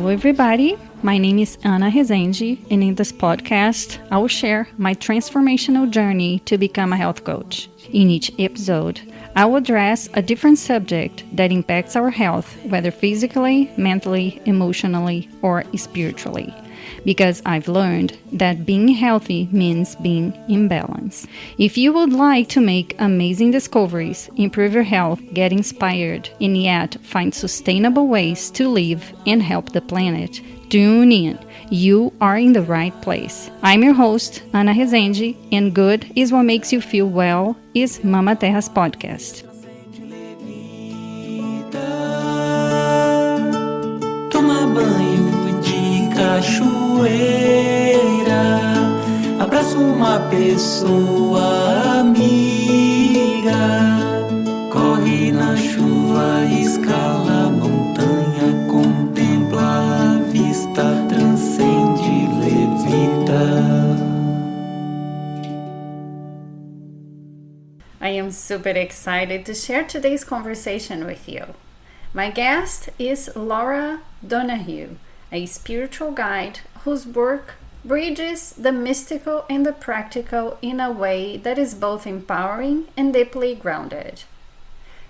Hello, everybody. My name is Ana Rezende, and in this podcast, I will share my transformational journey to become a health coach. In each episode, I will address a different subject that impacts our health, whether physically, mentally, emotionally, or spiritually. Because I've learned that being healthy means being in balance. If you would like to make amazing discoveries, improve your health, get inspired, and yet find sustainable ways to live and help the planet, tune in. You are in the right place. I'm your host, Ana Rezende, and Good is What Makes You Feel Well is Mama Terra's podcast. Toma banho de cachoeira, abraça uma pessoa amiga, corre na chuva, escala a montanha, contempla a vista, transcende, levita. I am super excited to share today's conversation with you. My guest is Laura Donahue, a spiritual guide whose work bridges the mystical and the practical in a way that is both empowering and deeply grounded.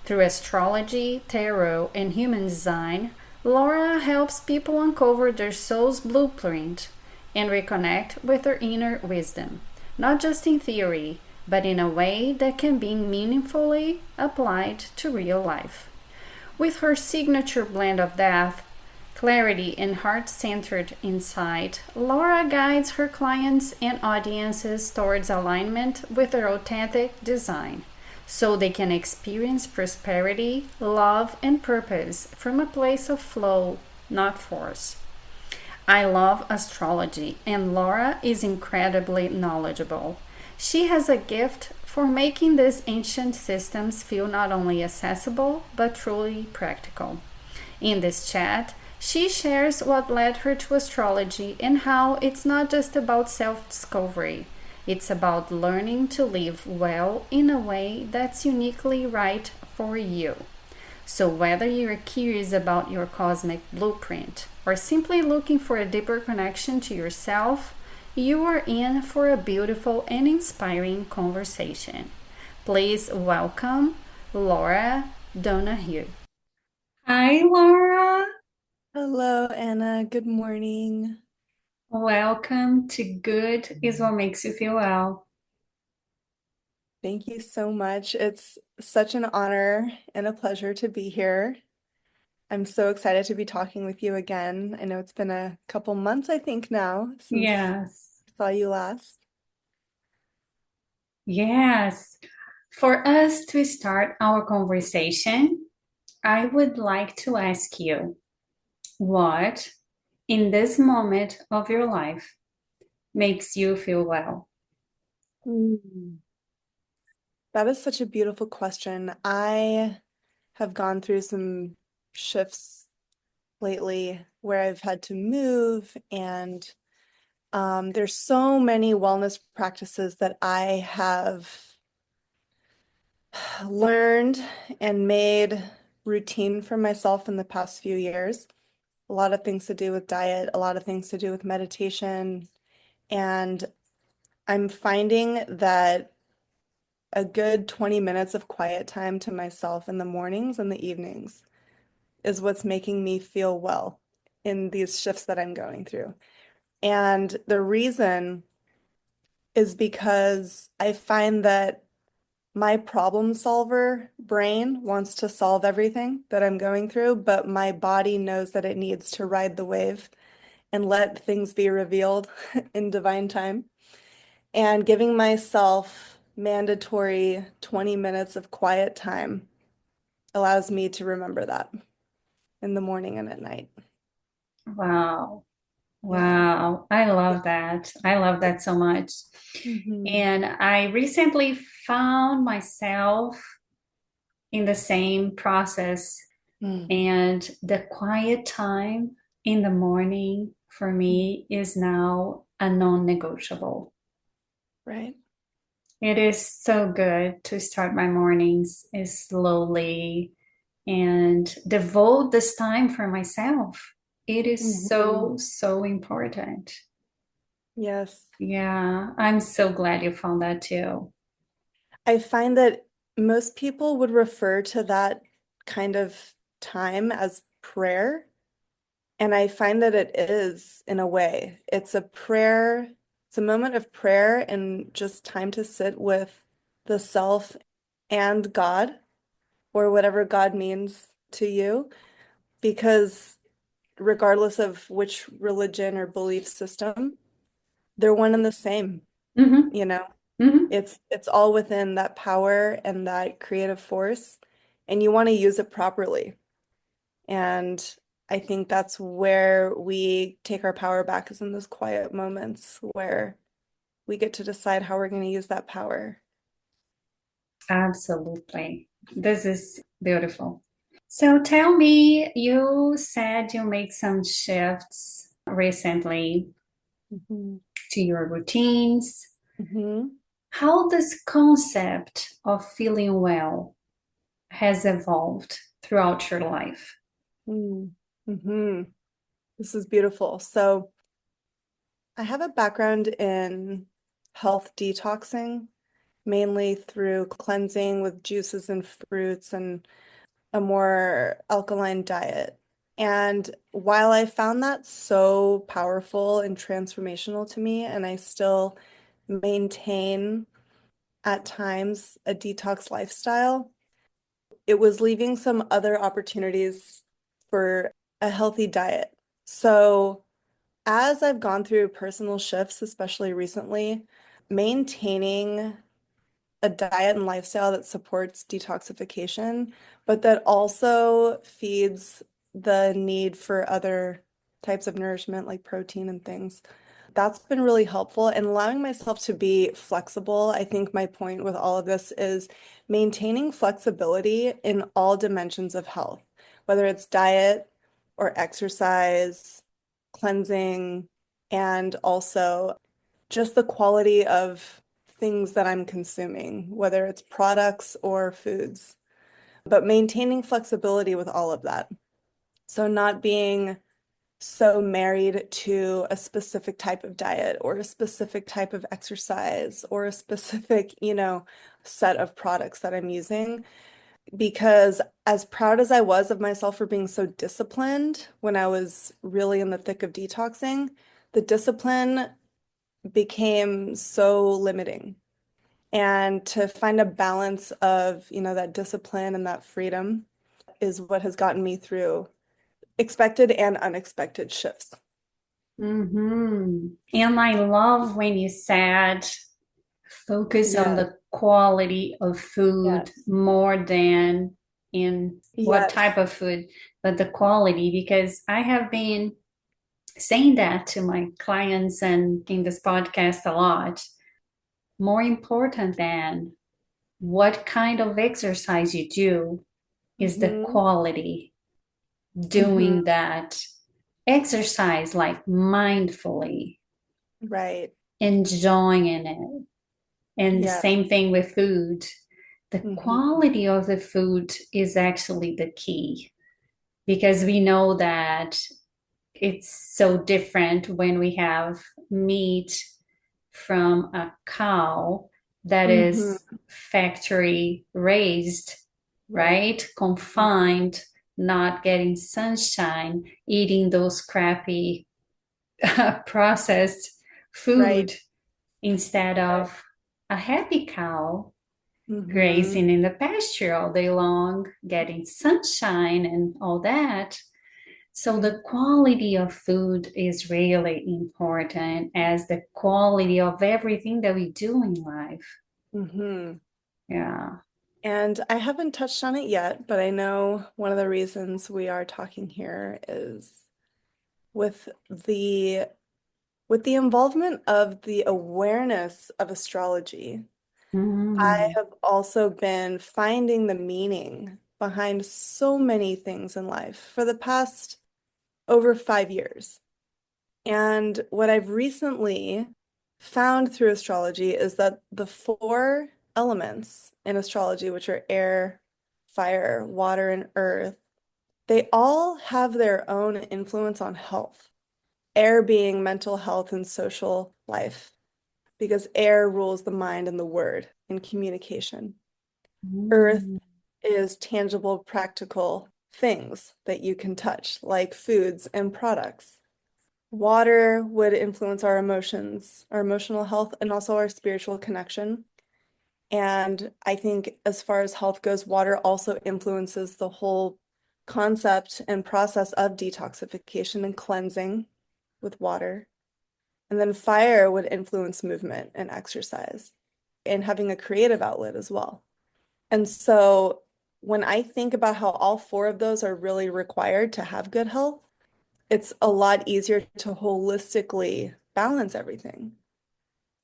Through astrology, tarot, and human design, Laura helps people uncover their soul's blueprint and reconnect with their inner wisdom, not just in theory, but in a way that can be meaningfully applied to real life. With her signature blend of depth, clarity, and heart-centered insight, Laura guides her clients and audiences towards alignment with their authentic design, so they can experience prosperity, love, and purpose from a place of flow, not force. I love astrology, and Laura is incredibly knowledgeable. She has a gift for making these ancient systems feel not only accessible, but truly practical. In this chat, she shares what led her to astrology and how it's not just about self-discovery. It's about learning to live well in a way that's uniquely right for you. So whether you're curious about your cosmic blueprint or simply looking for a deeper connection to yourself, you are in for a beautiful and inspiring conversation. Please welcome Laura Donahue. Hi, Laura. Hello, Anna. Good morning. Welcome to Good is What Makes You Feel Well. Thank you so much. It's such an honor and a pleasure to be here. I'm so excited to be talking with you again. I know it's been a couple months, I think, now since Yes. I saw you last. Yes. For us to start our conversation, I would like to ask you what, in this moment of your life, makes you feel well? That is such a beautiful question. I have gone through some shifts lately where I've had to move, and there's so many wellness practices that I have learned and made routine for myself in the past few years. A lot of things to do with diet, a lot of things to do with meditation, and I'm finding that a good 20 minutes of quiet time to myself in the mornings and the evenings is what's making me feel well in these shifts that I'm going through. And the reason is because I find that my problem solver brain wants to solve everything that I'm going through, but my body knows that it needs to ride the wave and let things be revealed in divine time. And giving myself mandatory 20 minutes of quiet time allows me to remember that in the morning and at night. Wow. Wow. I love that. I love that so much. And I recently found myself in the same process. And the quiet time in the morning for me is now a non-negotiable. Right. It is so good to start my mornings slowly and devote this time for myself. It is Mhm. so, so important. Yes. Yeah, I'm so glad you found that too. I find that most people would refer to that kind of time as prayer. And I find that it is, in a way. It's a prayer, it's a moment of prayer and just time to sit with the self and God, or whatever God means to you. Because regardless of which religion or belief system, they're one and the same, Hmm. you know? Hmm. It's all within that power and that creative force, and you want to use it properly. And I think that's where we take our power back is in those quiet moments where we get to decide how we're going to use that power. Absolutely. This is beautiful. So tell me, you said you make some shifts recently Mhm. to your routines. Mhm. How this concept of feeling well has evolved throughout your life? Mm. Mhm. This is beautiful. So, I have a background in health detoxing, mainly through cleansing with juices and fruits and a more alkaline diet. And while I found that so powerful and transformational to me, and I still maintain at times a detox lifestyle, it was leaving some other opportunities for a healthy diet. So, as I've gone through personal shifts, especially recently, maintaining a diet and lifestyle that supports detoxification, but that also feeds the need for other types of nourishment like protein and things. That's been really helpful and allowing myself to be flexible. I think my point with all of this is maintaining flexibility in all dimensions of health, whether it's diet or exercise, cleansing, and also just the quality of things that I'm consuming, whether it's products or foods, but maintaining flexibility with all of that. So not being so married to a specific type of diet or a specific type of exercise or a specific, set of products that I'm using. Because as proud as I was of myself for being so disciplined when I was really in the thick of detoxing, the discipline became so limiting. And to find a balance of, that discipline and that freedom is what has gotten me through expected and unexpected shifts. Mm-hmm. And I love when you said focus on Yes, the quality of food yes, more than in what yes. type of food, but the quality, because I have been saying that to my clients and in this podcast a lot. More important than what kind of exercise you do is the Mm-hmm. quality Mm-hmm. doing that exercise like mindfully, Right. enjoying it. And the Yeah. same thing with food. The Mm-hmm. quality of the food is actually the key because we know that it's so different when we have meat from a cow that Mm-hmm. is factory raised, Right. right? Mm-hmm. Confined, not getting sunshine, eating those crappy processed Right. food instead Right. of a happy cow Mm-hmm. grazing in the pasture all day long, getting sunshine and all that. So Right. the quality of food is really important as the quality of everything that we do in life. Mm-hmm. Yeah. And I haven't touched on it yet, but I know one of the reasons we are talking here is with the with the involvement of the awareness of astrology. I Mm. have also been finding the meaning behind so many things in life for the past over 5 years. And what I've recently found through astrology is that the four elements in astrology, which are air, fire, water, and earth, they all have their own influence on health. Air being mental health and social life, because air rules the mind and the word in communication. Earth Mm. is tangible, practical things that you can touch, like foods and products. Water would influence our emotions, our emotional health, and also our spiritual connection. And I think as far as health goes, water also influences the whole concept and process of detoxification and cleansing with water. And then fire would influence movement and exercise and having a creative outlet as well. And so when I think about how all four of those are really required to have good health, it's a lot easier to holistically balance everything.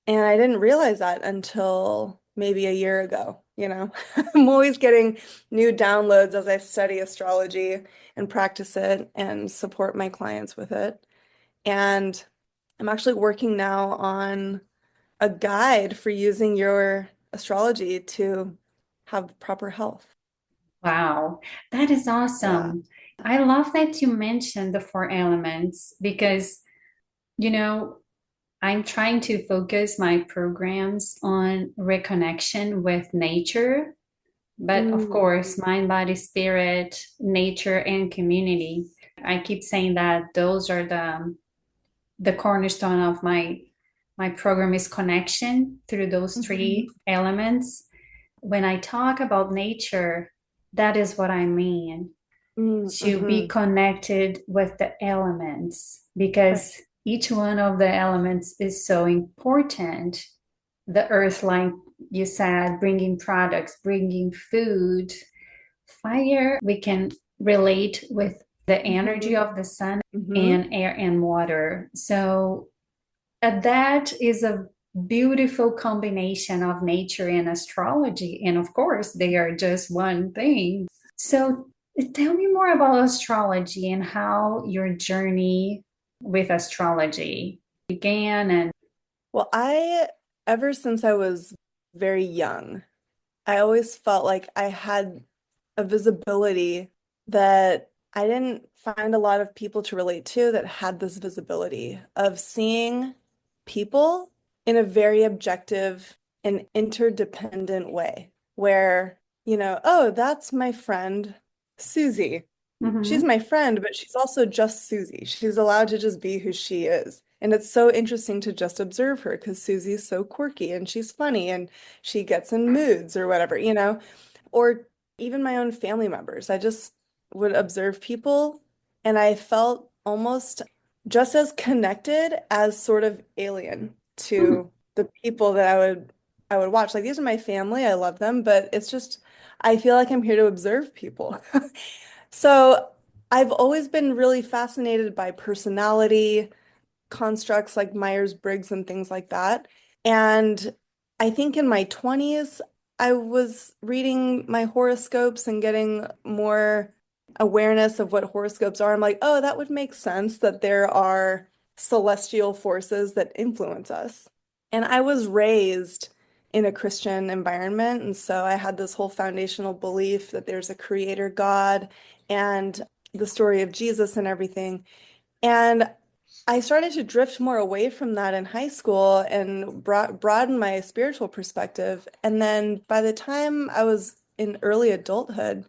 And I didn't realize that until maybe a year ago, you know. I'm always getting new downloads as I study astrology and practice it and support my clients with it. And I'm actually working now on a guide for using your astrology to have proper health. Wow, that is Yeah. awesome. I love that you mentioned the four elements because, you know, I'm trying to focus my programs on reconnection with nature, but of course, Mm, mind, body, spirit, nature, and community. I keep saying that those are the cornerstone of my program is connection through those mhm, three elements. When I talk about nature, that is what I mean, to be mhm. connected with the elements Right. because each one of the elements is so important. The earth, like you said, bringing products, bringing food, fire, we can relate with the energy Mhm, of the sun mhm, and air and water. So that is a beautiful combination of nature and astrology. And of course, they are just one thing. So tell me more about astrology and how your journey with astrology began. And Well, ever since I was very young, I always felt like I had a visibility that I didn't find a lot of people to relate to that had this visibility of seeing people in a very objective and interdependent way, where, oh, that's my friend Susie. She's Mhm. my friend, but she's also just Susie. She's allowed to just be who she is. And it's so interesting to just observe her because Susie's so quirky and she's funny and she gets in moods or whatever. Or even my own family members. I just would observe people and I felt almost just as connected as sort of alien to the people that I would watch. Like these are my family, I love them, but it's just I feel like I'm here to observe people. So I've always been really fascinated by personality constructs like Myers-Briggs and things like that. And I think in my 20s, I was reading my horoscopes and getting more awareness of what horoscopes are. I'm like, oh, that would make sense that there are celestial forces that influence us. And I was raised in a Christian environment. And so I had this whole foundational belief that there's a creator God and the story of Jesus and everything. And I started to drift more away from that in high school and broaden my spiritual perspective. And then by the time I was in early adulthood,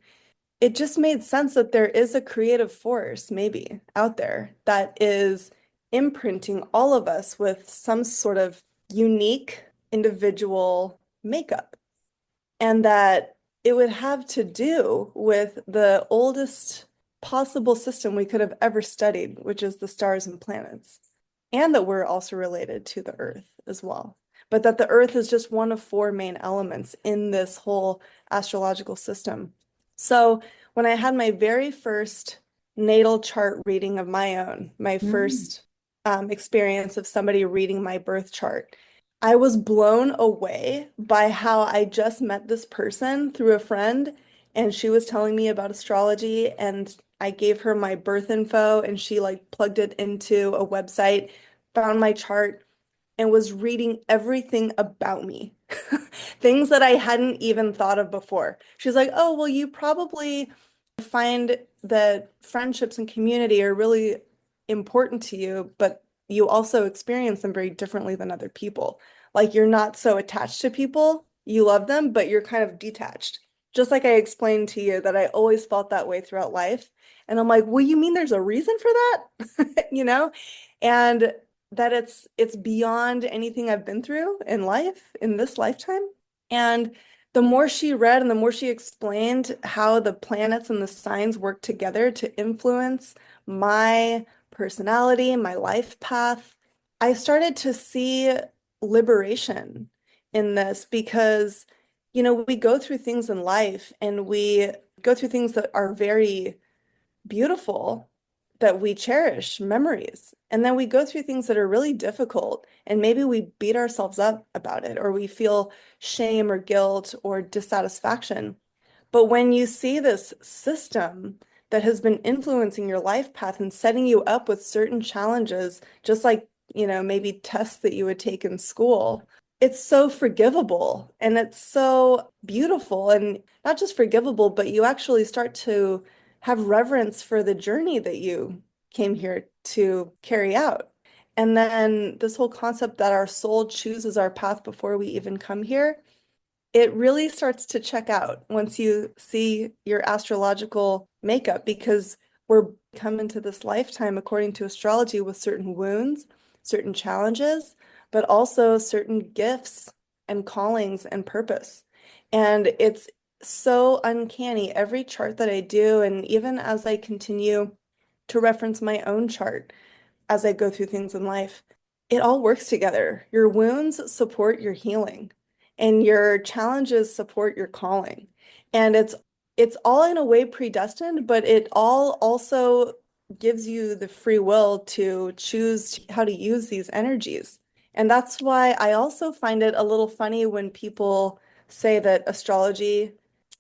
it just made sense that there is a creative force maybe out there that is imprinting all of us with some sort of unique individual makeup and that it would have to do with the oldest possible system we could have ever studied, which is the stars and planets, and that we're also related to the Earth as well. But that the Earth is just one of four main elements in this whole astrological system. So when I had my very first natal chart reading of my own, my Mm. first experience of somebody reading my birth chart, I was blown away by how I just met this person through a friend, and she was telling me about astrology, and I gave her my birth info, and she like plugged it into a website, found my chart, and was reading everything about me. Things that I hadn't even thought of before. She's like, "Oh, well, you probably Find that friendships and community are really important to you, but you also experience them very differently than other people. Like you're not so attached to people, you love them, but you're kind of detached. Just like I explained to you that I always felt that way throughout life. And I'm like, well, you mean there's a reason for that? You know? And that it's beyond anything I've been through in life, in this lifetime. And the more she read and the more she explained how the planets and the signs work together to influence my personality, my life path, I started to see liberation in this because, we go through things in life and we go through things that are very beautiful, that we cherish memories. And then we go through things that are really difficult, and maybe we beat ourselves up about it, or we feel shame or guilt or dissatisfaction. But when you see this system that has been influencing your life path and setting you up with certain challenges, just like, maybe tests that you would take in school, it's so forgivable and it's so beautiful and not just forgivable, but you actually start to have reverence for the journey that you came here to carry out. And then this whole concept that our soul chooses our path before we even come here, it really starts to check out once you see your astrological makeup because we're coming to this lifetime according to astrology with certain wounds, certain challenges, but also certain gifts and callings and purpose. And it's so uncanny. Every chart that I do, and even as I continue to reference my own chart, as I go through things in life, it all works together. Your wounds support your healing, and your challenges support your calling. And it's all in a way predestined, but it all also gives you the free will to choose how to use these energies. And that's why I also find it a little funny when people say that astrology,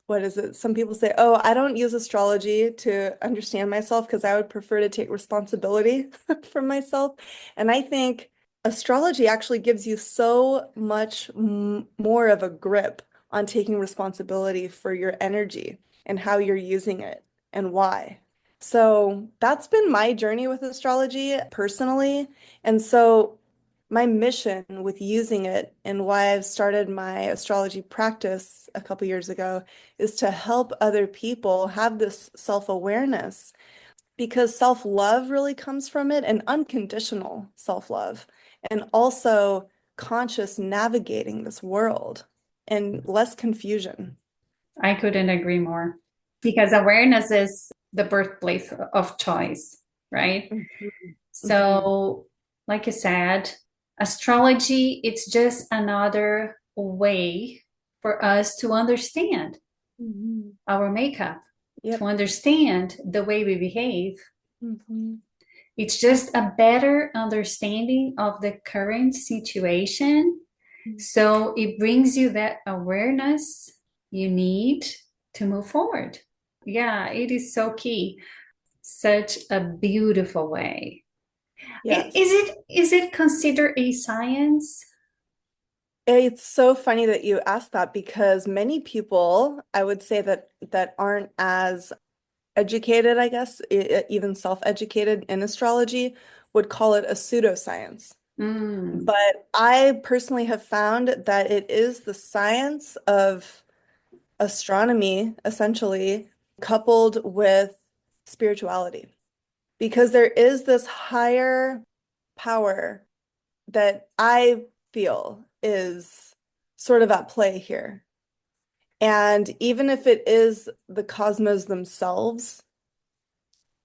what is it? Some people say, oh, I don't use astrology to understand myself because I would prefer to take responsibility for myself. And I think astrology actually gives you so much more of a grip on taking responsibility for your energy and how you're using it and why. So that's been my journey with astrology personally. And so my mission with using it and why I've started my astrology practice a couple years ago is to help other people have this self-awareness because self-love really comes from it and unconditional self-love and also conscious navigating this world and less confusion. I couldn't agree more because awareness is the birthplace of choice, right? Mhm. Mhm. So, like you said, astrology, it's just another way for us to understand Mhm. our makeup, to Yep. understand the way we behave. Mhm. It's just a better understanding of the current situation. So it brings you that awareness you need to move forward. Yeah, it is so key. Such a beautiful way. Yes. Is it considered a science? It's so funny that you asked that because many people, I would say that aren't as educated, I guess, even self-educated in astrology, would call it a pseudoscience. Mm, But I personally have found that it is the science of astronomy, essentially, coupled with spirituality. Because there is this higher power that I feel is sort of at play here. And even if it is the cosmos themselves,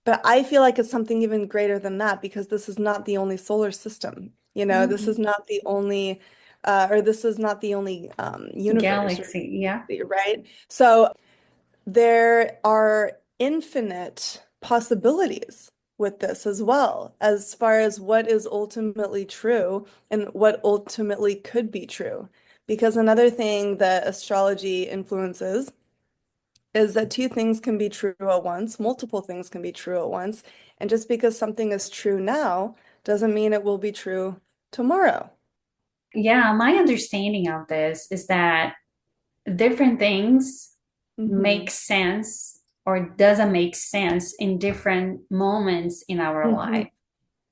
but I feel like it's something even greater than that because this is not the only solar system. This is mhm. not the only, or this is not the only universe, or, Galaxy, yeah. right? So there are infinite possibilities with this as well, as far as what is ultimately true and what ultimately could be true. Because another thing that astrology influences is that two things can be true at once, multiple things can be true at once. And just because something is true now doesn't mean it will be true tomorrow. Yeah, my understanding of this is that different things Hmm. make sense or doesn't make sense in different moments in our Mm-hmm. life.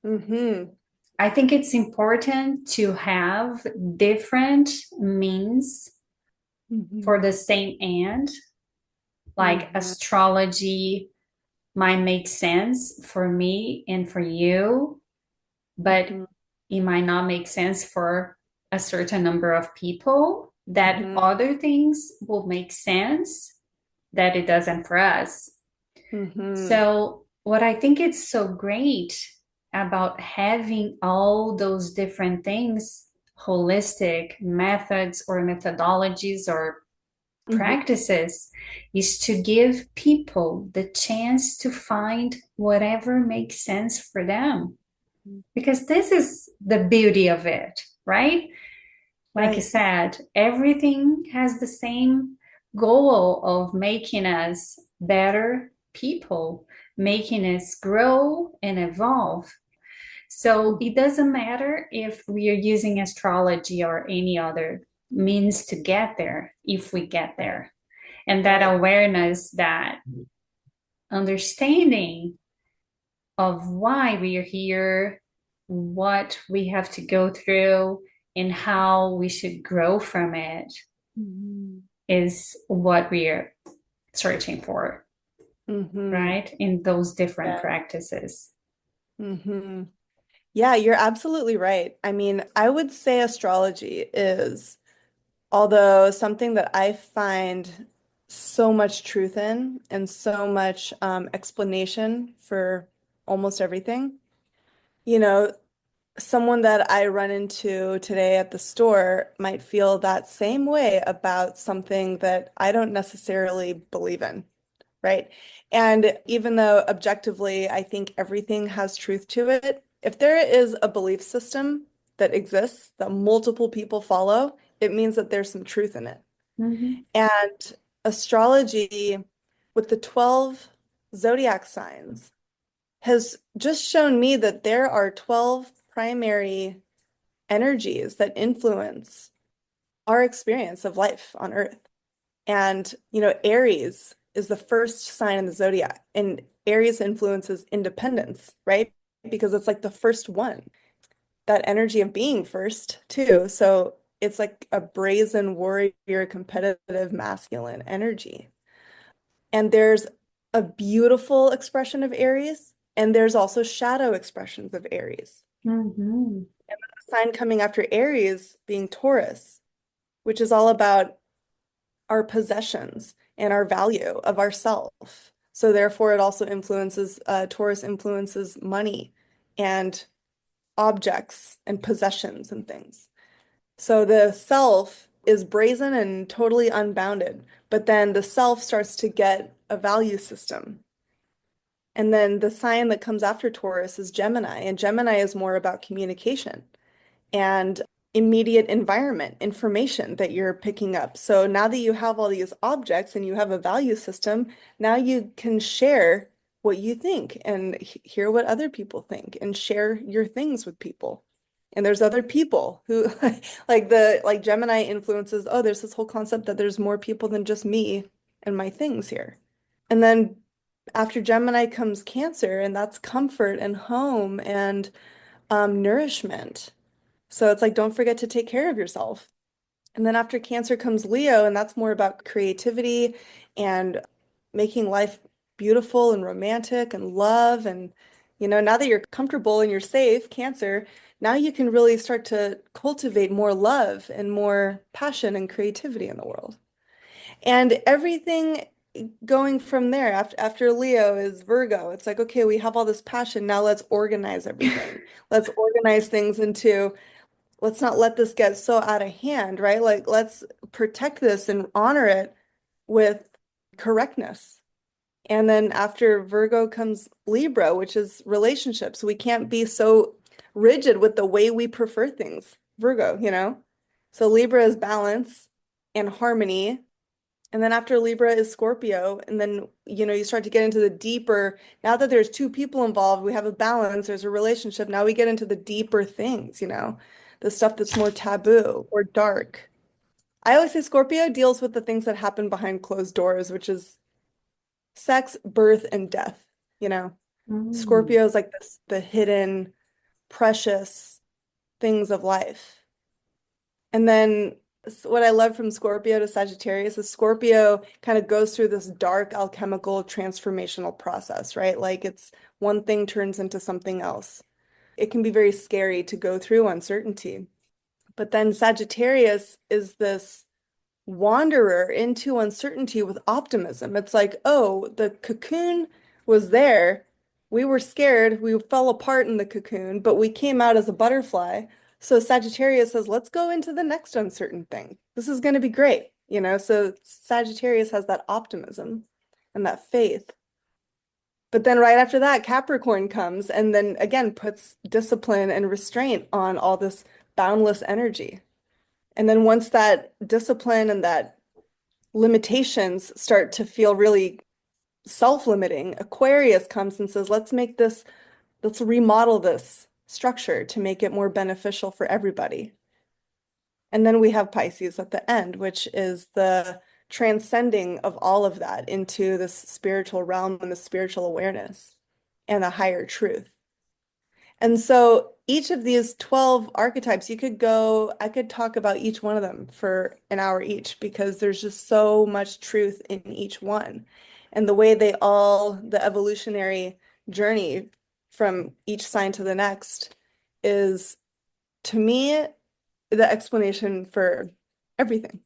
Mm-hmm. I think it's important to have different means Mm-hmm. for the same end, like Mm-hmm. astrology might make sense for me and for you, but Mm-hmm. it might not make sense for a certain number of people, that Mm-hmm. other things will make sense that it doesn't for us. Mm-hmm. So, what I think is so great about having all those different things, holistic methods or methodologies or Mm-hmm. practices, is to give people the chance to find whatever makes sense for them. Because this is the beauty of it, right? Like you Right. said, everything has the same goal of making us better people, making us grow and evolve. So it doesn't matter if we are using astrology or any other means to get there, if we get Right. there. And that Right. awareness, that understanding of why we are here, what we have to go through, and how we should grow from it Mm-hmm. is what we are searching for, Mm-hmm. right? In those different Yeah. practices. Mm-hmm. Yeah, you're absolutely right. I mean, I would say astrology is, although something that I find so much truth in and so much explanation for almost everything. You know, someone that I run into today at the store might feel that same way about something that I don't necessarily believe in, right? And even though objectively I think everything has truth to it, if there is a belief system that exists that multiple people follow, it means that there's some truth in it. Mm-hmm. And astrology with the 12 zodiac signs has just shown me that there are 12 primary energies that influence our experience of life on Earth. And, Aries is the first sign in the zodiac, and Aries influences independence, right? Because it's like the first one, that energy of being first, too. So it's like a brazen warrior, competitive, masculine energy. And there's a beautiful expression of Aries, and there's also shadow expressions of Aries. Mm-hmm. The sign coming after Aries being Taurus, which is all about our possessions and our value of ourself. So therefore, it also Taurus influences money and objects and possessions and things. So the self is brazen and totally unbounded, but then the self starts to get a value system. And then the sign that comes after Taurus is Gemini, and Gemini is more about communication and immediate environment information that you're picking up. So now that you have all these objects and you have a value system, now you can share what you think and hear what other people think and share your things with people. And there's other people who like Gemini influences, oh, there's this whole concept that there's more people than just me and my things here. And then after Gemini comes Cancer, and that's comfort and home and nourishment. So it's like, don't forget to take care of yourself. And then after Cancer comes Leo, and that's more about creativity and making life beautiful and romantic and love. And, now that you're comfortable and you're safe, Cancer, now you can really start to cultivate more love and more passion and creativity in the world. And everything going from there after Leo is Virgo. It's like, okay, we have all this passion. Now let's organize everything. Let's organize things into, let's not let this get so out of hand, right? Like, let's protect this and honor it with correctness. And then after Virgo comes Libra, which is relationships. We can't be so rigid with the way we prefer things. Virgo. So Libra is balance and harmony. And then after Libra is Scorpio. And then, you start to get into the deeper, now that there's two people involved, we have a balance, there's a relationship. Now we get into the deeper things, the stuff that's more taboo or dark. I always say Scorpio deals with the things that happen behind closed doors, which is sex, birth, and death, you know. Mm. Scorpio is like this, the hidden, precious things of life. And then what I love from Scorpio to Sagittarius is Scorpio kind of goes through this dark alchemical transformational process, right? Like it's one thing turns into something else. It can be very scary to go through uncertainty. But then Sagittarius is this wanderer into uncertainty with optimism. It's like, oh, the cocoon was there. We were scared. We fell apart in the cocoon, but we came out as a butterfly. So Sagittarius says, let's go into the next uncertain thing. This is going to be great. You know, so Sagittarius has that optimism and that faith. But then right after that, Capricorn comes and then again puts discipline and restraint on all this boundless energy. And then once that discipline and that limitations start to feel really self-limiting, Aquarius comes and says, let's remodel this structure to make it more beneficial for everybody. And then we have Pisces at the end, which is the transcending of all of that into this spiritual realm and the spiritual awareness and a higher truth. And so each of these 12 archetypes, I could talk about each one of them for an hour each because there's just so much truth in each one. And the way the evolutionary journey from each sign to the next is, to me, the explanation for everything.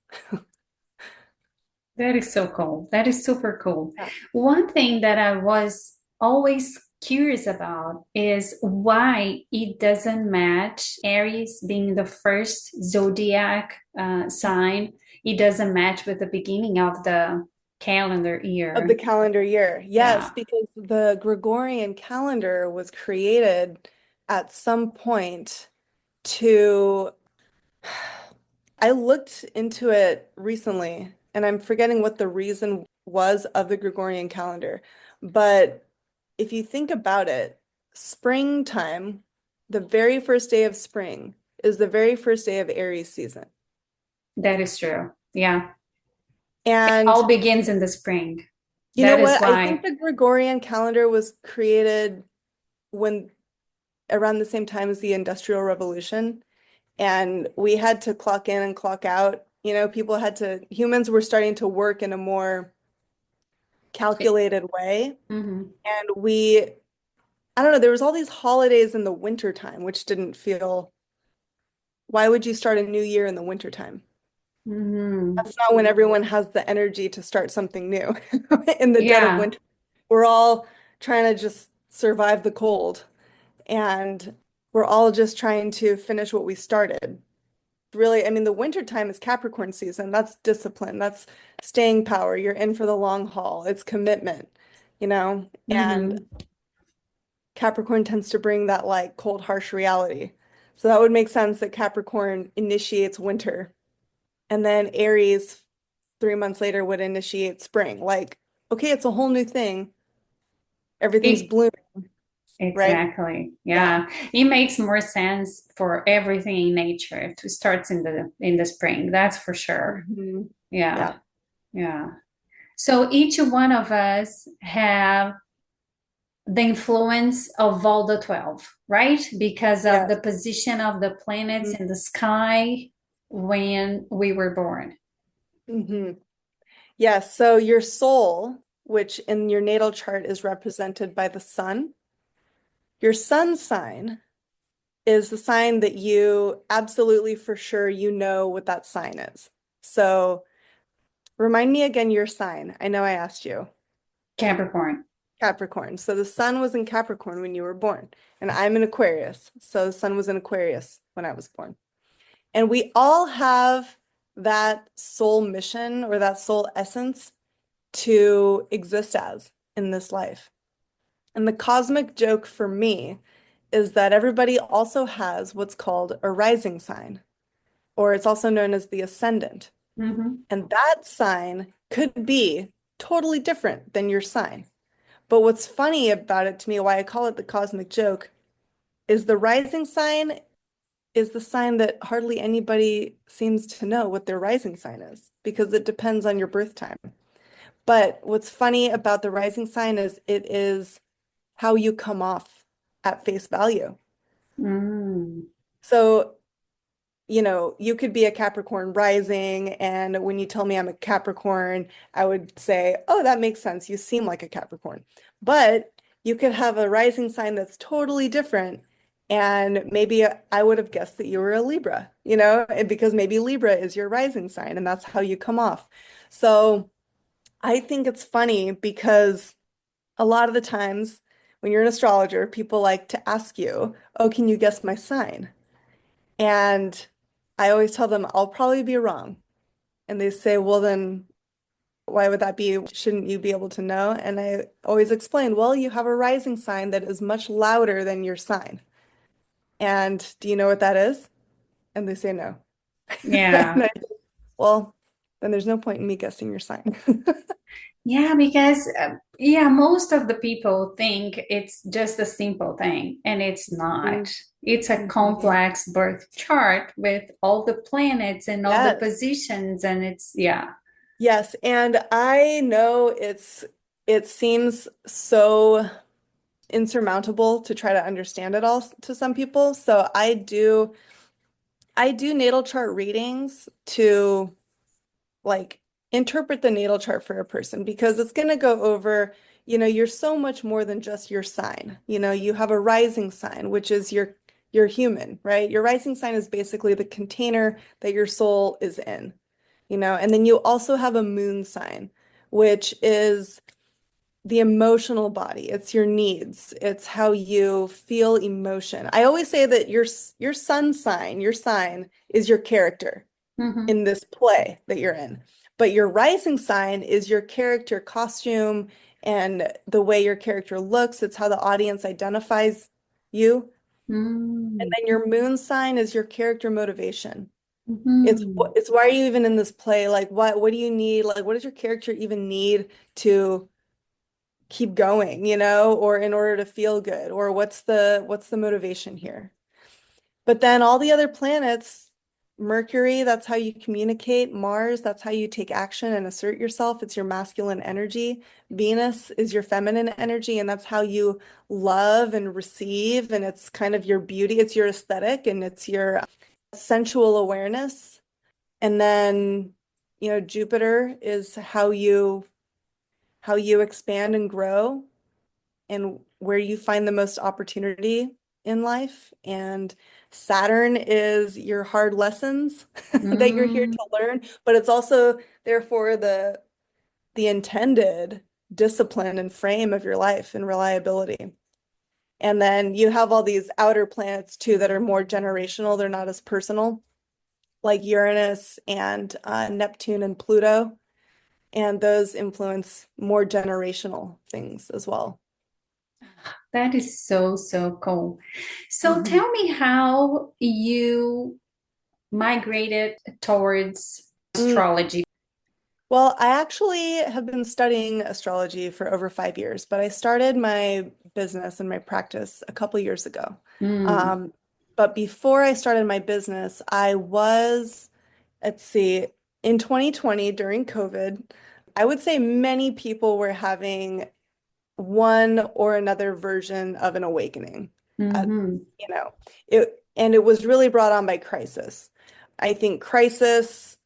That is so cool. That is super cool. Yeah. One thing that I was always curious about is why it doesn't match Aries being the first zodiac sign. It doesn't match with the beginning of the calendar Of the year. calendar year. Yes, Yeah, because the Gregorian calendar was created at some point to, I looked into it recently and I'm forgetting what the reason was of the Gregorian calendar. But if you think about it, springtime, the very first day of spring is the very first day of Aries season. that is true. Yeah. And All begins in the spring. you know That is what? I think why. the Gregorian calendar was created when around the same time as the Industrial Revolution. And we had to clock in and clock out. You know, humans were starting to work in a more calculated way. Mhm. And I don't know, there was all these holidays in the winter time, which didn't feel, why would you start a new year in the winter time? Mhm. That's not when everyone has the energy to start something new in the dead of Yeah. winter. We're all trying to just survive the cold, and we're all just trying to finish what we started. Really, I mean, the winter time is Capricorn season. That's discipline. That's staying power. You're in for the long haul. It's commitment, you know? And Mhm. Capricorn tends to bring that like cold, harsh reality. So that would make sense that Capricorn initiates winter. And then Aries, 3 months later, would initiate spring. Like, okay, it's a whole new thing. Everything's It blooming, right? exactly. Yeah. Yeah. It makes more sense for everything in nature to start in the spring. That's for sure. Mhm. Yeah. Yeah. Yeah. So each one of us have the influence of all the 12, right? Because of the Yes. position of the planets Mhm. in the sky when we were born. Mhm. Yes. So your soul, which in your natal chart is represented by the sun, your sun sign is the sign that you absolutely for sure you know what that sign is. So remind me again your sign. I know I asked you. Capricorn. Capricorn. So the sun was in Capricorn when you were born, and I'm in Aquarius. So the sun was in Aquarius when I was born. And we all have that soul mission or that soul essence to exist as in this life. And the cosmic joke for me is that everybody also has what's called a rising sign, or it's also known as the ascendant. Mhm. And that sign could be totally different than your sign. But what's funny about it to me, why I call it the cosmic joke, is the rising sign is the sign that hardly anybody seems to know what their rising sign is because it depends on your birth time. But what's funny about the rising sign is it is how you come off at face value. Mm. So, you could be a Capricorn rising, and when you tell me I'm a Capricorn, I would say, oh, that makes sense. You seem like a Capricorn. But you could have a rising sign that's totally different. And maybe I would have guessed that you were a Libra, because maybe Libra is your rising sign, and that's how you come off. So I think it's funny because a lot of the times when you're an astrologer, people like to ask you, oh, can you guess my sign? And I always tell them, I'll probably be wrong. And they say, well, then why would that be? Shouldn't you be able to know? And I always explain, well, you have a rising sign that is much louder than your sign. And do you know what that is? And they say no. Yeah. Well, then there's no point in me guessing your sign. Yeah, because yeah, most of the people think it's just a simple thing, and it's not. Mhm. It's a Mhm. complex birth chart with all the planets and all the Yes. positions, and it's yeah. Yes, and I know it seems so insurmountable to try to understand it all to some people. So I do natal chart readings to like interpret the natal chart for a person because it's going to go over, you're so much more than just your sign. You have a rising sign, which is your human, right? Your rising sign is basically the container that your soul is in, and then you also have a moon sign, which is the emotional body. It's your needs. It's how you feel emotion. I always say that your sun sign, your sign is your character Hmm. in this play that you're in. But your rising sign is your character costume and the way your character looks. It's how the audience identifies you. And Mm. then your moon sign is your character motivation. It's Hmm. it's why are you even in this play? Like what do you need? Like what does your character even need to keep going, or in order to feel good, or what's the motivation here? But then all the other planets, Mercury, that's how you communicate. Mars, that's how you take action and assert yourself. It's your masculine energy. Venus is your feminine energy, and that's how you love and receive, and it's kind of your beauty, it's your aesthetic, and it's your sensual awareness. And then, Jupiter is how you expand and grow and where you find the most opportunity in life. And Saturn is your hard lessons that you're here Mm. to learn, but it's also therefore the intended discipline and frame of your life and reliability. And then you have all these outer planets too that are more generational. They're not as personal, like Uranus and Neptune and Pluto. And those influence more generational things as well. That is so, so cool. So Mhm. tell me how you migrated towards astrology. Well, I actually have been studying astrology for over 5 years, but I started my business and my practice a couple years ago. Mm. Um, but before I started my business, let's see, in 2020 during COVID, I would say many people were having one or another version of an awakening. Uh, Hmm. you know, and it was really brought on by crisis. I think crisis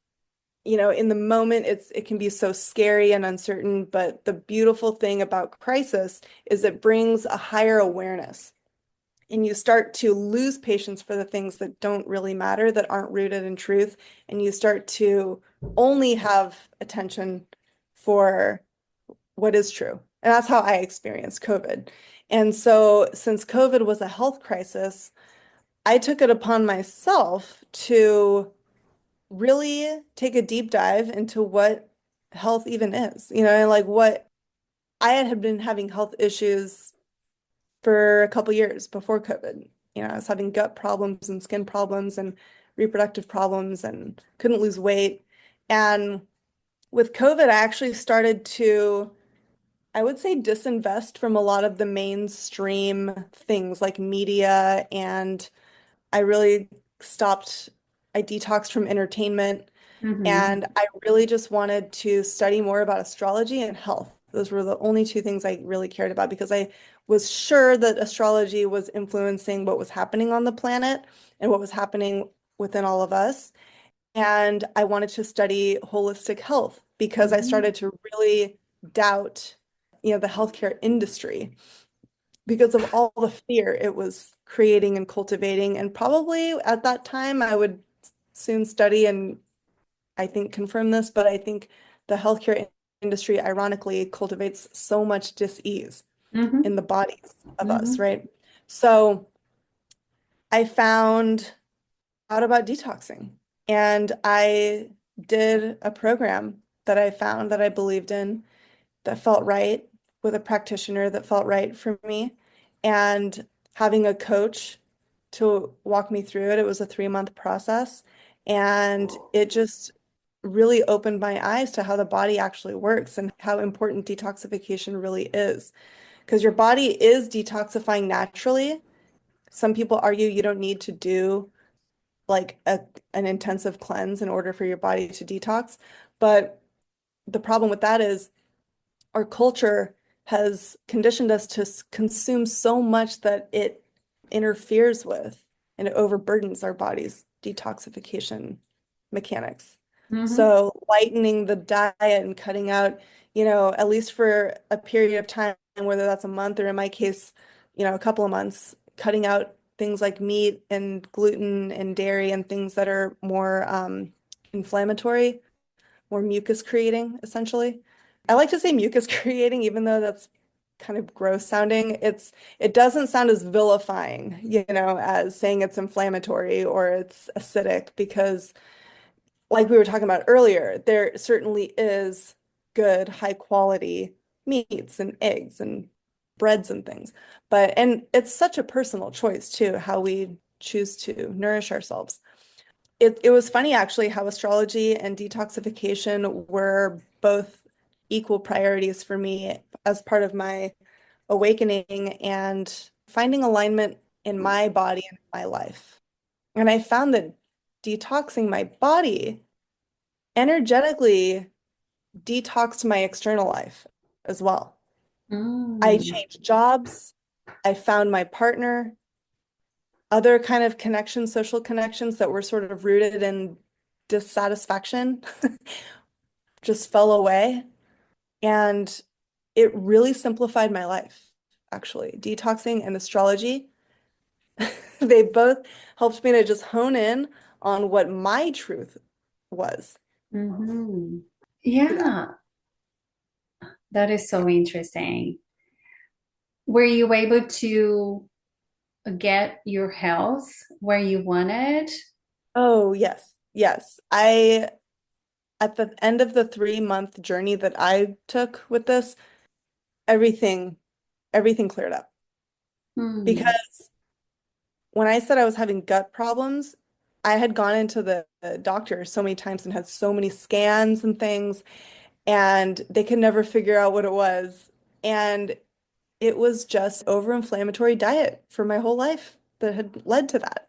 in the moment it can be so scary and uncertain, but the beautiful thing about crisis is it brings a higher awareness and you start to lose patience for the things that don't really matter, that aren't rooted in truth, and you start to only have attention for what is true. And that's how I experienced COVID. And so since COVID was a health crisis, I took it upon myself to really take a deep dive into what health even is, and like what I had been having health issues for a couple years before COVID. I was having gut problems and skin problems and reproductive problems and couldn't lose weight. And with COVID, I actually started to, I would say, disinvest from a lot of the mainstream things like media, and I really stopped, I detoxed from entertainment. Mm-hmm. And I really just wanted to study more about astrology and health. Those were the only two things I really cared about because I was sure that astrology was influencing what was happening on the planet and what was happening within all of us. And I wanted to study holistic health because I Mm-hmm. started to really doubt, the healthcare industry because of all the fear it was creating and cultivating. And probably at that time, I would soon study and I think confirm this, but I think the healthcare industry ironically cultivates so much dis-ease Mm-hmm. in the bodies of us, Mm-hmm. right? So I found out about detoxing and I did a program that I found that I believed in that felt right with a practitioner that felt right for me and having a coach to walk me through it. It was a 3-month process and it just really opened my eyes to how the body actually works and how important detoxification really is. Because your body is detoxifying naturally. Some people argue you don't need to do like an intensive cleanse in order for your body to detox. But the problem with that is our culture has conditioned us to consume so much that it interferes with and it overburdens our body's detoxification mechanics. Mm-hmm. So lightening the diet and cutting out, at least for a period of time, whether that's a month or in my case, a couple of months, cutting out things like meat and gluten and dairy and things that are more inflammatory, more mucus creating, essentially. I like to say mucus creating, even though that's kind of gross sounding. It doesn't sound as vilifying, as saying it's inflammatory or it's acidic, because like we were talking about earlier, there certainly is good, high quality meats and eggs and breads and things. And it's such a personal choice too, how we choose to nourish ourselves. It was funny actually how astrology and detoxification were both equal priorities for me as part of my awakening and finding alignment in my body and my life. And I found that detoxing my body energetically detoxed my external life as well. I Mm. changed jobs. I found my partner, other kind of connections, social connections that were sort of rooted in dissatisfaction just fell away. And it really simplified my life, actually. Detoxing and astrology, they both helped me to just hone in on what my truth was Mm-hmm. to that. Yeah, that is so interesting. Were you able to get your health where you wanted? Oh, yes. Yes. At the end of the 3-month journey that I took with this, everything, everything cleared up. Hmm. Because when I said I was having gut problems, I had gone into the doctor so many times and had so many scans and things, and they could never figure out what it was. And it was just over-inflammatory diet for my whole life that had led to that.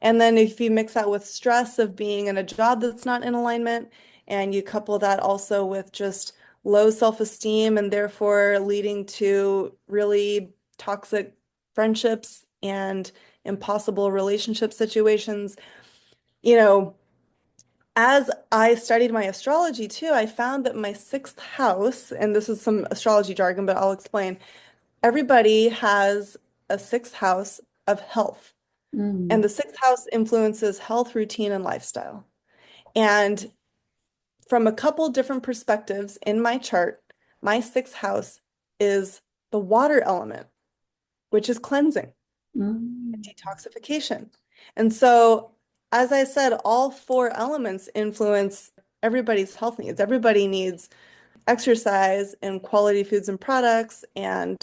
And then if you mix that with stress of being in a job that's not in alignment, and you couple that also with just low self-esteem and therefore leading to really toxic friendships and impossible relationship situations, you know, as I studied my astrology too, I found that my sixth house, and this is some astrology jargon, but I'll explain. Everybody has a sixth house of health, and Mm. the sixth house influences health, routine, and lifestyle. And from a couple different perspectives in my chart, my sixth house is the water element, which is cleansing, Mm. detoxification. And so, as I said, all four elements influence everybody's health needs. Everybody needs exercise and quality foods and products and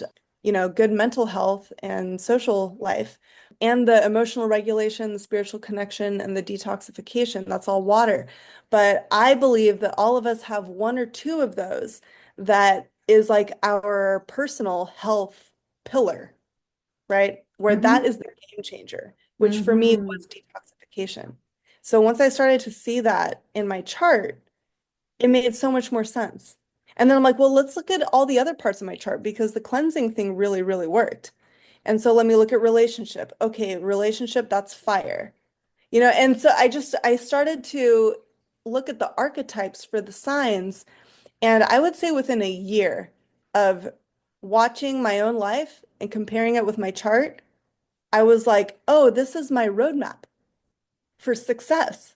good mental health and social life and the emotional regulation, the spiritual connection, and the detoxification. That's all water. But I believe that all of us have one or two of those that is like our personal health pillar, right? Where that Mm-hmm. is the game changer, which for me Mm-hmm. was detoxification. So once I started to see that in my chart, it made so much more sense. And then I'm like, well, let's look at all the other parts of my chart because the cleansing thing really, really worked. And so let me look at relationship. Okay, relationship, that's fire. And so I started to look at the archetypes for the signs, and I would say within a year of watching my own life and comparing it with my chart, I was like, oh, this is my roadmap for success.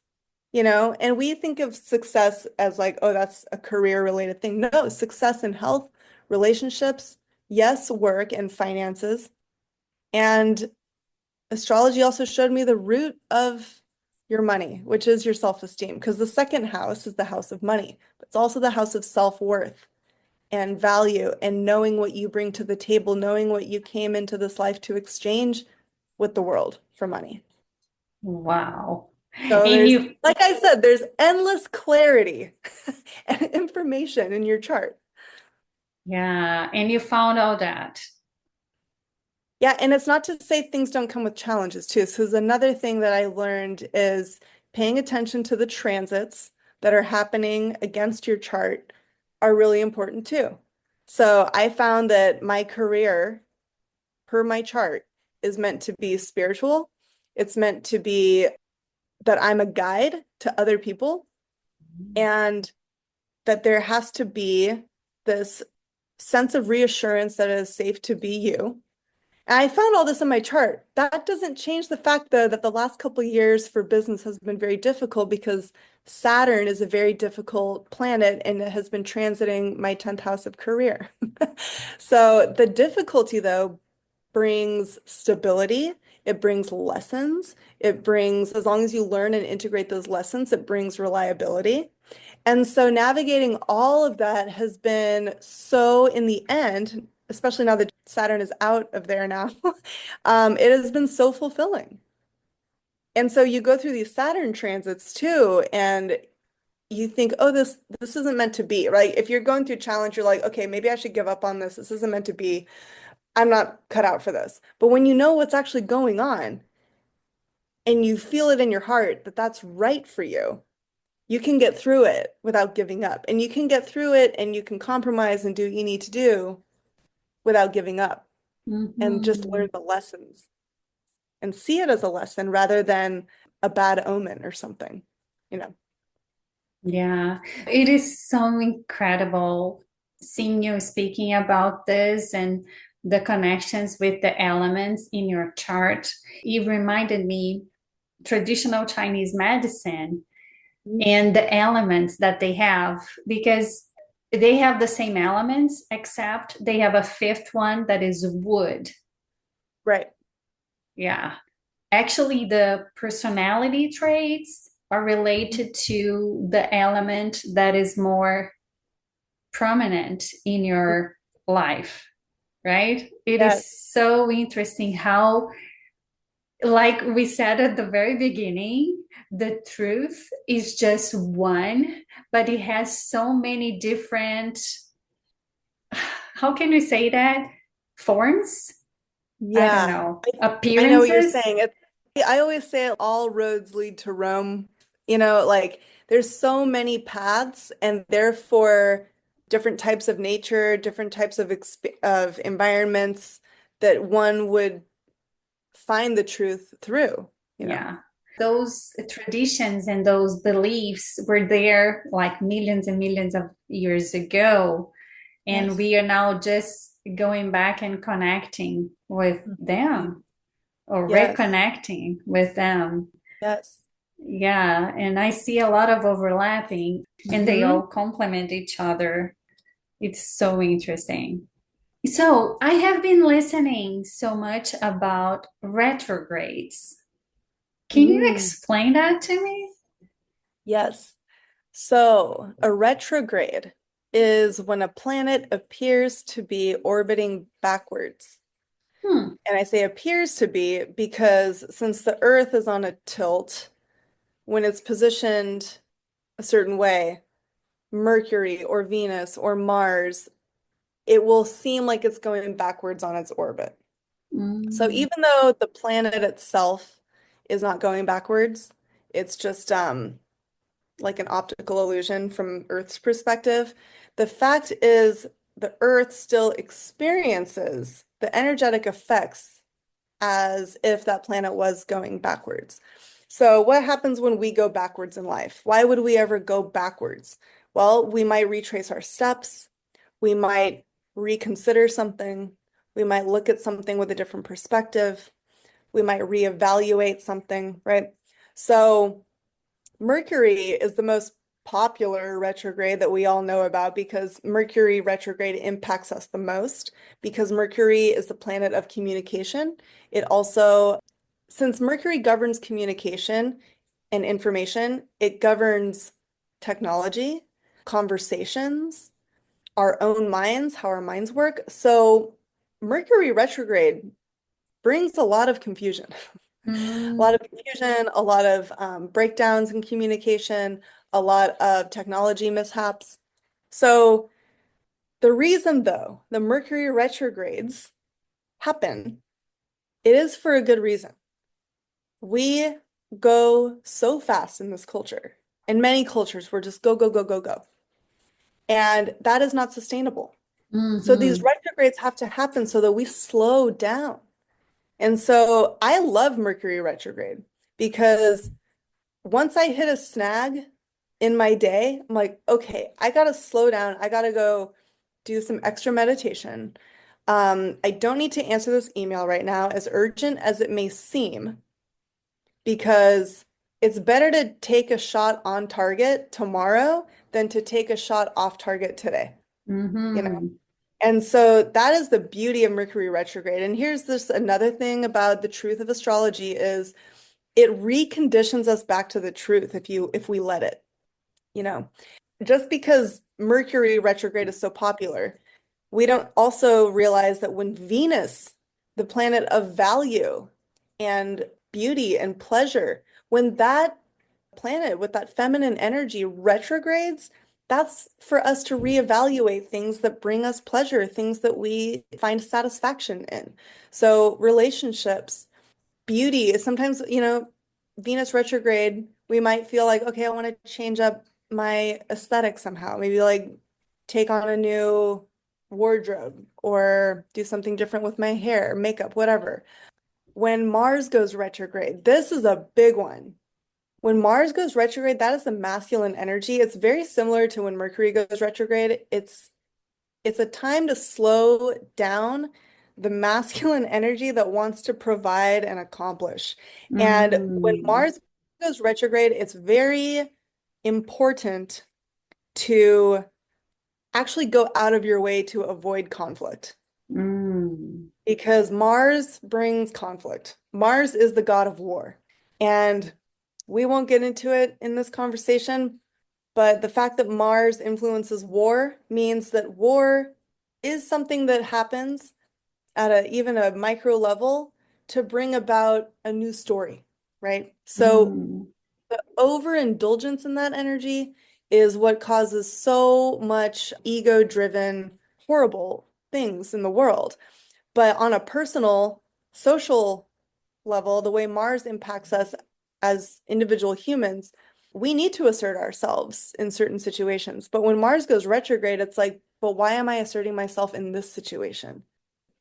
And we think of success as like, oh, that's a career related thing. No, success in health, relationships, yes, work and finances. And astrology also showed me the root of your money, which is your self-esteem, because the second house is the house of money, but it's also the house of self-worth and value and knowing what you bring to the table, knowing what you came into this life to exchange with the world for money. Wow. So And there's, you, like I said, there's endless clarity and information in your chart. yeah, and you found all that. Yeah, and it's not to say things don't come with challenges too. So there's another thing that I learned is paying attention to the transits that are happening against your chart are really important too. So I found that my career, per my chart, is meant to be spiritual. It's meant to be that I'm a guide to other people and that there has to be this sense of reassurance that it is safe to be you. And I found all this in my chart. That doesn't change the fact, though, that the last couple of years for business has been very difficult because Saturn is a very difficult planet and it has been transiting my 10th house of career. So the difficulty, though, brings stability. It brings lessons. It brings, as long as you learn and integrate those lessons, it brings reliability. And so navigating all of that has been so, in the end, especially now that Saturn is out of there now, it has been so fulfilling. And so you go through these Saturn transits too, and you think, oh, this isn't meant to be, right? If you're going through challenge, you're like, okay, maybe I should give up on this. This isn't meant to be. I'm not cut out for this. But when you know what's actually going on and you feel it in your heart that that's right for you can get through it without giving up. And you can get through it and you can compromise and do what you need to do without giving up and just Mhm. learn the lessons and see it as a lesson rather than a bad omen or something, you know. Yeah, it is so incredible seeing you speaking about this and the connections with the elements in your chart. It reminded me traditional Chinese medicine and the elements that they have because they have the same elements except they have a fifth one that is wood. Right. Yeah. Actually, the personality traits are related to the element that is more prominent in your life, right? It Yes. is so interesting how, like we said at the very beginning, the truth is just one, but it has so many different, how can we say that? Forms? I don't Yeah. know. I know what you're Appearances? saying. I always say all roads lead to Rome. Like there's so many paths and therefore different types of nature, different types of environments that one would find the truth through. Yeah. Those traditions and those beliefs were there like millions and millions of years ago. And Yes. we are now just going back and connecting with Mhm. them or Yes. reconnecting with them. Yes. Yeah. And I see a lot of overlapping and they Hmm. all complement each other. It's so interesting. So I have been listening so much about retrogrades. Can you Mm. explain that to me? Yes. So a retrograde is when a planet appears to be orbiting backwards. Hmm. And I say appears to be because since the Earth is on a tilt, when it's positioned a certain way, Mercury or Venus or Mars, it will seem like it's going backwards on its orbit. So Mm. even though the planet itself is not going backwards, It's just like an optical illusion from Earth's perspective. The fact is, the Earth still experiences the energetic effects as if that planet was going backwards. So, what happens when we go backwards in life? Why would we ever go backwards? Well, we might retrace our steps, we might reconsider something, we might look at something with a different perspective, we might reevaluate something, right? So, Mercury is the most popular retrograde that we all know about because Mercury retrograde impacts us the most because Mercury is the planet of communication. It also, since Mercury governs communication and information, it governs technology, conversations, our own minds, how our minds work. So Mercury retrograde brings a lot of confusion. A lot Mm, of confusion, a lot of breakdowns in communication, a lot of technology mishaps. So the reason, though, the Mercury retrogrades happen, it is for a good reason. We go so fast in this culture. In many cultures, we're just go, go, go, go, go. And that is not sustainable. So these mhm, retrogrades have to happen so that we slow down. And so I love Mercury retrograde because once I hit a snag in my day, I'm like, okay, I gotta slow down. I gotta go do some extra meditation. I don't need to answer this email right now, as urgent as it may seem, because it's better to take a shot on target tomorrow than to take a shot off target today, you know? mhm, And so that is the beauty of Mercury retrograde. And here's this another thing about the truth of astrology is it reconditions us back to the truth if we let it, you know. Just because Mercury retrograde is so popular, we don't also realize that when Venus, the planet of value and beauty and pleasure, when that planet with that feminine energy retrogrades, that's for us to reevaluate things that bring us pleasure, things that we find satisfaction in. So relationships, beauty is sometimes, Venus retrograde, we might feel like, okay, I want to change up my aesthetic somehow. Maybe like take on a new wardrobe or do something different with my hair, makeup, whatever. When Mars goes retrograde, this is a big one. When Mars goes retrograde, that is the masculine energy. It's very similar to when Mercury goes retrograde. It's a time to slow down the masculine energy that wants to provide and accomplish. And when mm, Mars goes retrograde, it's very important to actually go out of your way to avoid conflict mm, because Mars brings conflict. Mars is the god of war. And we won't get into it in this conversation, but the fact that Mars influences war means that war is something that happens at even a micro level to bring about a new story, right? So mm, the overindulgence in that energy is what causes so much ego-driven, horrible things in the world. But on a personal, social level, the way Mars impacts us as individual humans, we need to assert ourselves in certain situations. But when Mars goes retrograde, it's like, but why am I asserting myself in this situation?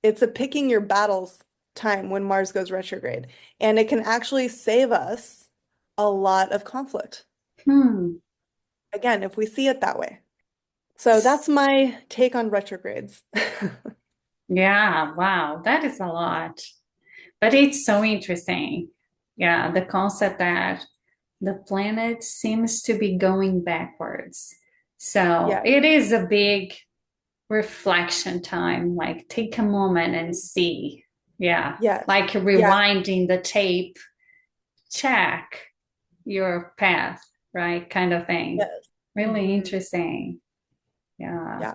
It's a picking your battles time when Mars goes retrograde, and it can actually save us a lot of conflict. hmm. Again, if we see it that way. So that's my take on retrogrades. Yeah, wow, that is a lot. But it's so interesting. Yeah, the concept that the planet seems to be going backwards. So Yeah. it is a big reflection time. Like take a moment and see. Yeah, Yes. like Yeah. rewinding the tape, check your path, right? Kind of thing. Yes. Really Hmm. interesting. Yeah. Yeah.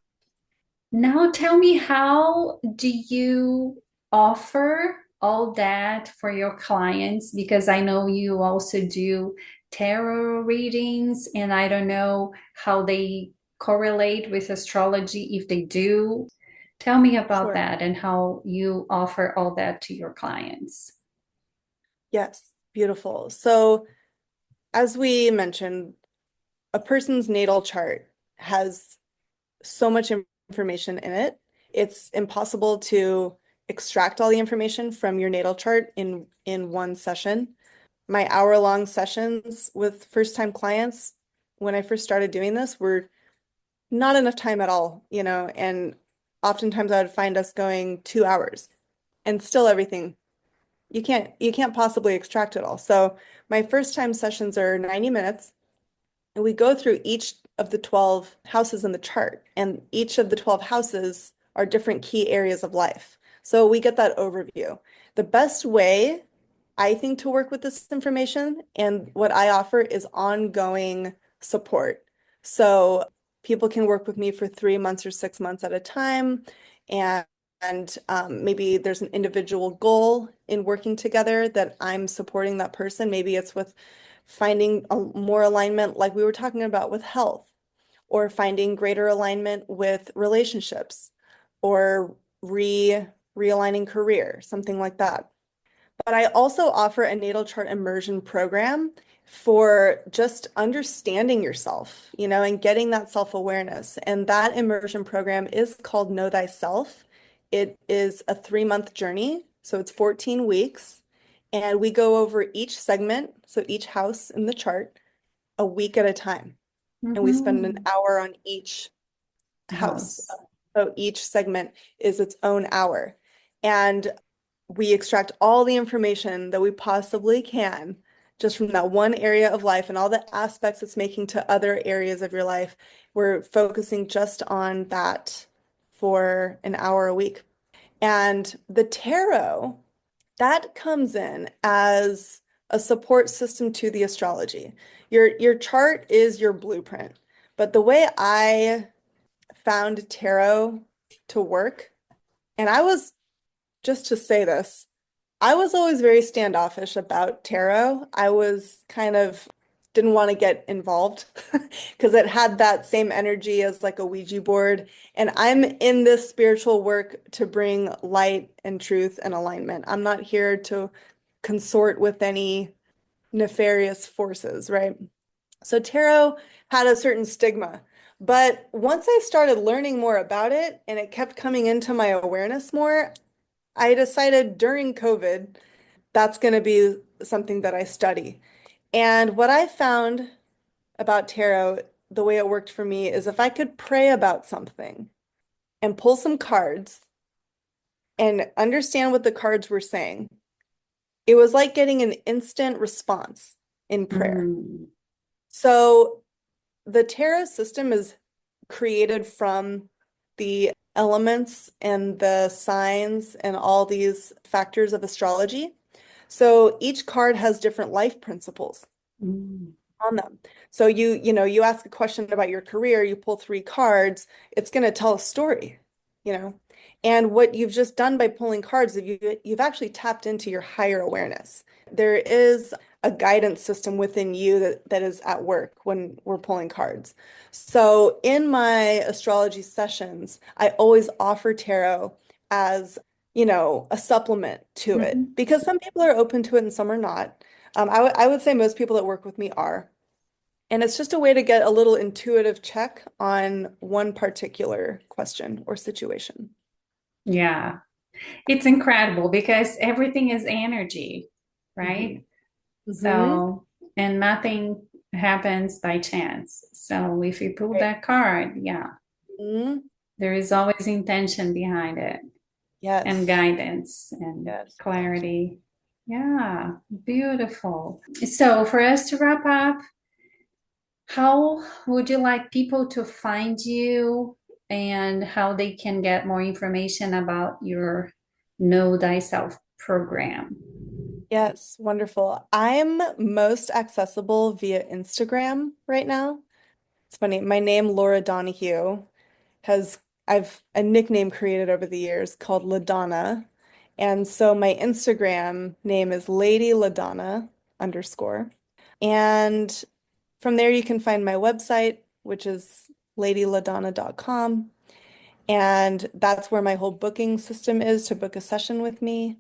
Now tell me, how do you offer all that for your clients? Because I know you also do tarot readings, and I don't know how they correlate with astrology if they do. Tell me about Sure. that and how you offer all that to your clients. Yes. Beautiful. So as we mentioned, a person's natal chart has so much information in it. It's impossible to extract all the information from your natal chart in one session. My hour-long sessions with first-time clients, when I first started doing this, were not enough time at all, and oftentimes I would find us going 2 hours and still everything. You can't possibly extract it all. So my first time sessions are 90 minutes. And we go through each of the 12 houses in the chart, and each of the 12 houses are different key areas of life. So we get that overview. The best way, I think, to work with this information and what I offer is ongoing support. So people can work with me for 3 months or 6 months at a time, and maybe there's an individual goal in working together that I'm supporting that person. Maybe it's with finding more alignment, like we were talking about with health, or finding greater alignment with relationships, or realigning career, something like that. But I also offer a natal chart immersion program for just understanding yourself, and getting that self-awareness. And that immersion program is called Know Thyself. It is a 3-month journey, so it's 14 weeks. And we go over each segment, so each house in the chart, a week at a time. And we spend an Mm-hmm. hour on each house. House. So each segment is its own hour. And we extract all the information that we possibly can just from that one area of life and all the aspects it's making to other areas of your life. We're focusing just on that for an hour a week. And the tarot, that comes in as a support system to the astrology. Your chart is your blueprint. But the way I found tarot to work, and I was, just to say this, I was always very standoffish about tarot. I was kind of didn't want to get involved because it had that same energy as like a Ouija board. And I'm in this spiritual work to bring light and truth and alignment. I'm not here to consort with any nefarious forces, right? So tarot had a certain stigma. But once I started learning more about it and it kept coming into my awareness more, I decided during COVID that's going to be something that I study. And what I found about tarot, the way it worked for me, is if I could pray about something and pull some cards and understand what the cards were saying, it was like getting an instant response in prayer. Mm. So the tarot system is created from the elements and the signs and all these factors of astrology. So each card has different life principles Mm. on them. So you ask a question about your career, you pull 3 cards, it's going to tell a story, you know. And what you've just done by pulling cards, you've actually tapped into your higher awareness. There is a guidance system within you that is at work when we're pulling cards. So in my astrology sessions, I always offer tarot as, a supplement to it Mhm. because some people are open to it and some are not. I would say most people that work with me are. And it's just a way to get a little intuitive check on one particular question or situation. Yeah, it's incredible because everything is energy, Hmm. right? Hmm. So, and nothing happens by chance. So, if you pull Right. that card, yeah, Mhm. there is always intention behind it and Yes. guidance and Yes. clarity. Yeah, beautiful. So, for us to wrap up, how would you like people to find you and how they can get more information about your Know Thyself program? Yes. Wonderful. I'm most accessible via Instagram right now. It's funny. My name, Laura Donahue, has I've a nickname created over the years called LaDonna. And so my Instagram name is Lady LaDonna _. And from there you can find my website, which is ladyladonna.com. And that's where my whole booking system is to book a session with me.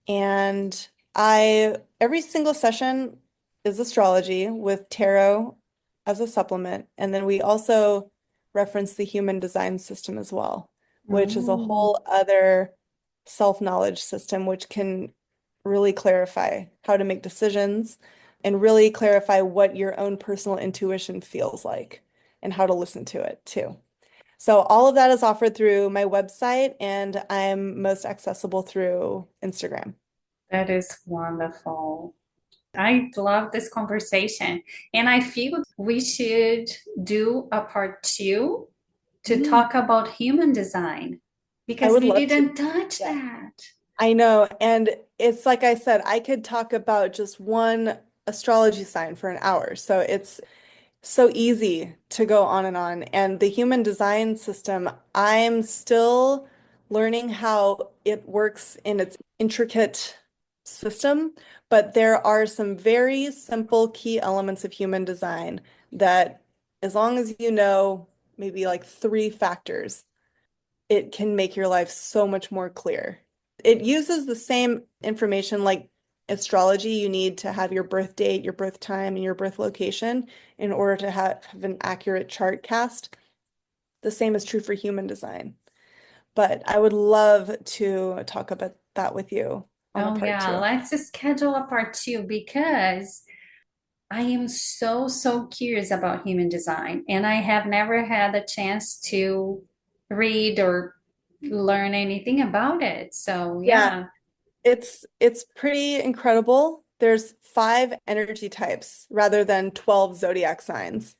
And every single session, is astrology with tarot as a supplement. And then we also reference the human design system as well, which is a Mm, whole other self-knowledge system, which can really clarify how to make decisions and really clarify what your own personal intuition feels like and how to listen to it too. So all of that is offered through my website, and I'm most accessible through Instagram. that is wonderful. I love this conversation, and I feel we should do a part two to Mhm. talk about human design I because would we love to. didn't touch Yeah. that. I know. And it's like I said, I could talk about just one astrology sign for an hour. So it's so easy to go on and on. And the human design system, I'm still learning how it works in its intricate system, but there are some very simple key elements of human design that, as long as you know maybe like three factors, it can make your life so much more clear. It uses the same information like astrology. You need to have your birth date, your birth time, and your birth location in order to have an accurate chart cast. The same is true for human design. But I would love to talk about that with you on a Oh, part yeah, two. let's schedule a part two because I am so, so curious about human design, and I have never had a chance to read or learn anything about it. So, Yeah, yeah. it's pretty incredible. There's 5 energy types rather than 12 zodiac signs,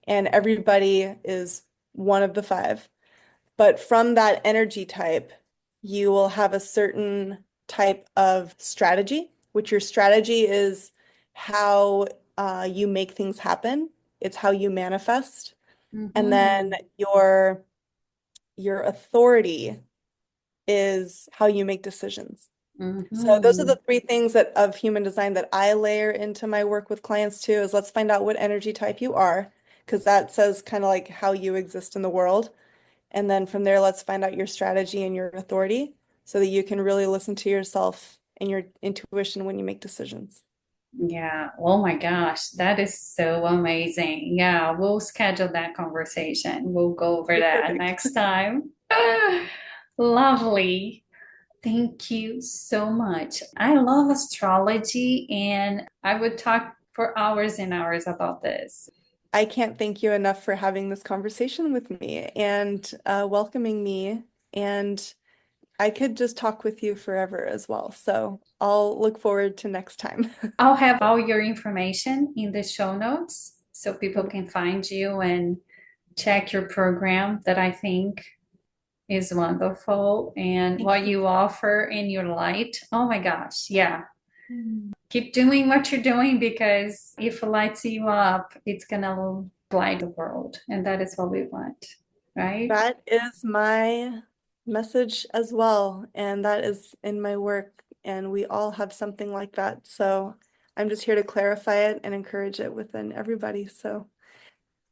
and everybody is one of the 5. But from that energy type, you will have a certain type of strategy, which your strategy is how you make things happen. It's how you manifest. And then Mm-hmm. your authority is how you make decisions. So those are Mm-hmm. the 3 things that of human design that I layer into my work with clients too, is let's find out what energy type you are, because that says kind of like how you exist in the world. And then from there, let's find out your strategy and your authority so that you can really listen to yourself and your intuition when you make decisions. Yeah. Oh my gosh, that is so amazing. Yeah, we'll schedule that conversation. We'll go over Okay, that perfect. next time. Lovely. Thank you so much. I love astrology and I would talk for hours and hours about this. I can't thank you enough for having this conversation with me and welcoming me. And I could just talk with you forever as well. So I'll look forward to next time. I'll have all your information in the show notes so people Okay. can find you and check your program that I think is wonderful and Thank what you. you offer in your light. Oh my gosh, yeah. Keep doing what you're doing because if it lights you up, it's gonna light the world. And that is what we want, right? That is my message as well. And that is in my work. And we all have something like that. So I'm just here to clarify it and encourage it within everybody. So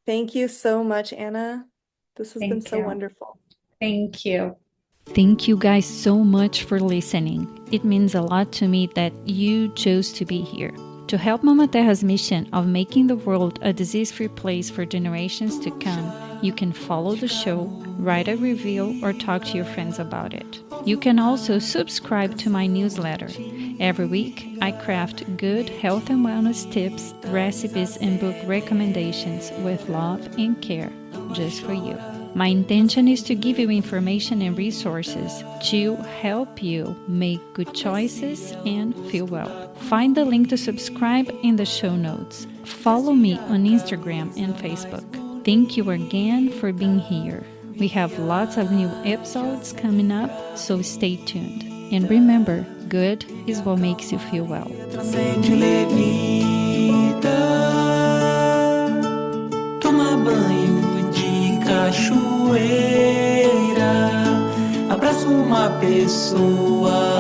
thank you so much, Anna. This has been Thank so you. wonderful. Thank you. Thank you guys so much for listening. It means a lot to me that you chose to be here. To help Mama Terra's mission of making the world a disease-free place for generations to come, you can follow the show, write a review, or talk to your friends about it. You can also subscribe to my newsletter. Every week, I craft good health and wellness tips, recipes, and book recommendations with love and care, just for you. My intention is to give you information and resources to help you make good choices and feel well. Find the link to subscribe in the show notes. Follow me on Instagram and Facebook. Thank you again for being here. We have lots of new episodes coming up, so stay tuned. And remember, good is what makes you feel well. Transcende, levita, toma banho de cachoeira, abraça uma pessoa